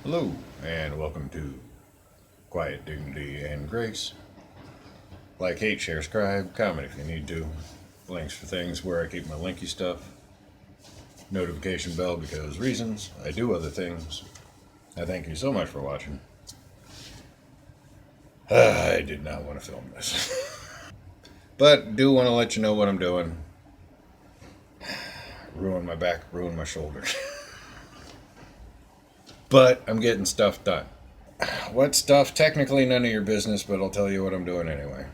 Hello, and welcome to Quiet Dignity and Grace. Like, hate, share, scribe, comment if you need to. Links for things where I keep my linky stuff. Notification bell because reasons. I do other things. I thank you so much for watching. I did not want to film this. But do want to let you know what I'm doing. Ruin my back, ruin my shoulders. But I'm getting stuff done. What stuff? Technically none of your business, but I'll tell you what I'm doing anyway.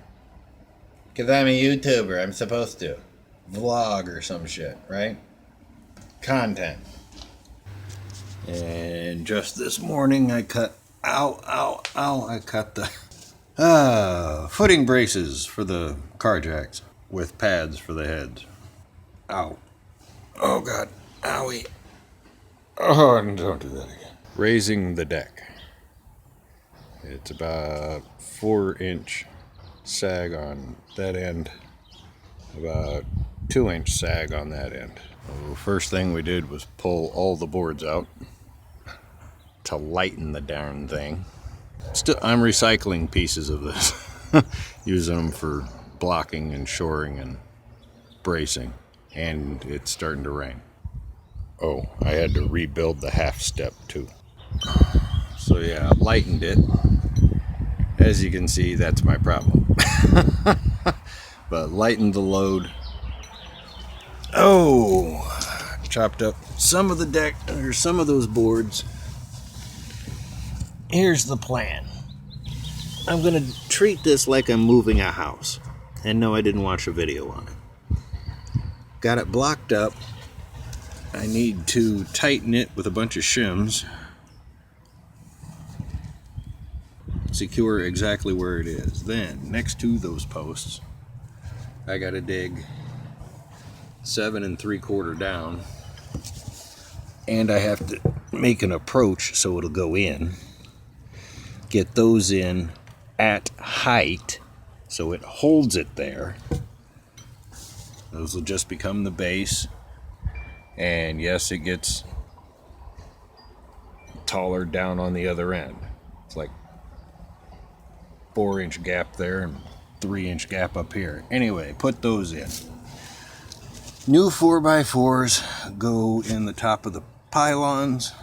Because I'm a YouTuber, I'm supposed to. Vlog or some shit, right? Content. And just this morning I cut, I cut the footing braces for the car jacks with pads for the heads. Ow. Oh God. Owie. Oh, don't do that again. Raising the deck. It's about 4-inch sag on that end, about 2-inch sag on that end. So first thing we did was pull all the boards out to lighten the darn thing. Still, I'm recycling pieces of this, using them for blocking and shoring and bracing, and it's starting to rain. Oh, I had to rebuild the half step too. So yeah, I lightened it. As you can see, that's my problem. But lightened the load. Oh, chopped up some of the deck, or some of those boards. Here's the plan. I'm gonna treat this like I'm moving a house. And no, I didn't watch a video on it. Got it blocked up. I need to tighten it with a bunch of shims. Secure exactly where it is. Then, next to those posts, I gotta dig 7 3/4 down, and I have to make an approach so it'll go in. Get those in at height so it holds it there. Those will just become the base, and yes, it gets taller down on the other end. It's like 4-inch gap there and 3-inch gap up here. Anyway, put those in. New 4x4s go in the top of the pylons.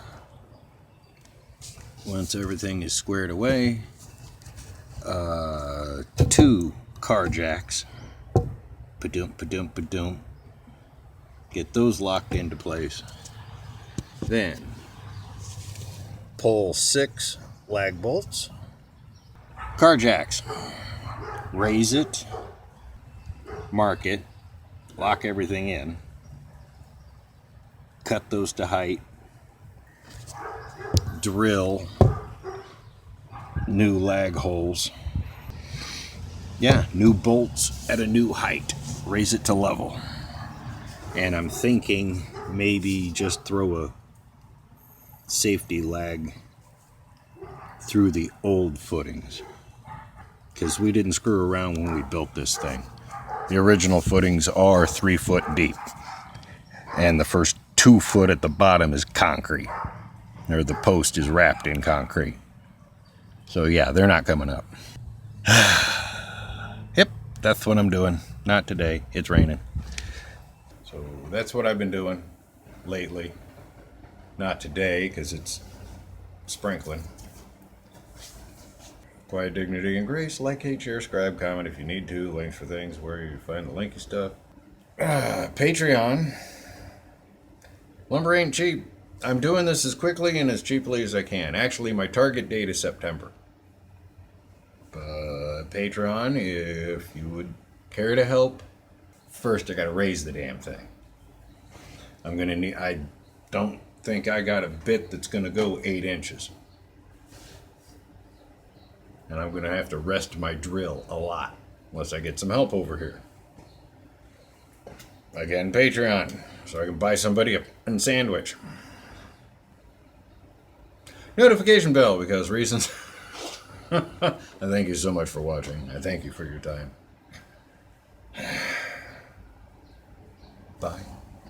Once everything is squared away, 2 car jacks. Padoom, padoom, padoom. Get those locked into place. Then pull 6 lag bolts. Car jacks. Raise it, mark it, lock everything in, cut those to height, drill new lag holes. Yeah, new bolts at a new height, raise it to level. And I'm thinking maybe just throw a safety lag through the old footings, because we didn't screw around when we built this thing. The original footings are 3 foot deep, and the first 2 foot at the bottom is concrete, or the post is wrapped in concrete. So yeah, they're not coming up. Yep, that's what I'm doing. Not today, it's raining. So that's what I've been doing lately. Not today, because it's sprinkling. Quiet Dignity and Grace. Like, hate, share, scribe, comment if you need to. Links for things where you find the linky stuff. Patreon. Lumber ain't cheap. I'm doing this as quickly and as cheaply as I can. Actually, my target date is September. But Patreon, if you would care to help, first I gotta raise the damn thing. I don't think I got a bit that's gonna go 8 inches. And I'm going to have to rest my drill a lot, unless I get some help over here. Again, Patreon, so I can buy somebody a sandwich. Notification bell, because reasons. I thank you so much for watching. I thank you for your time.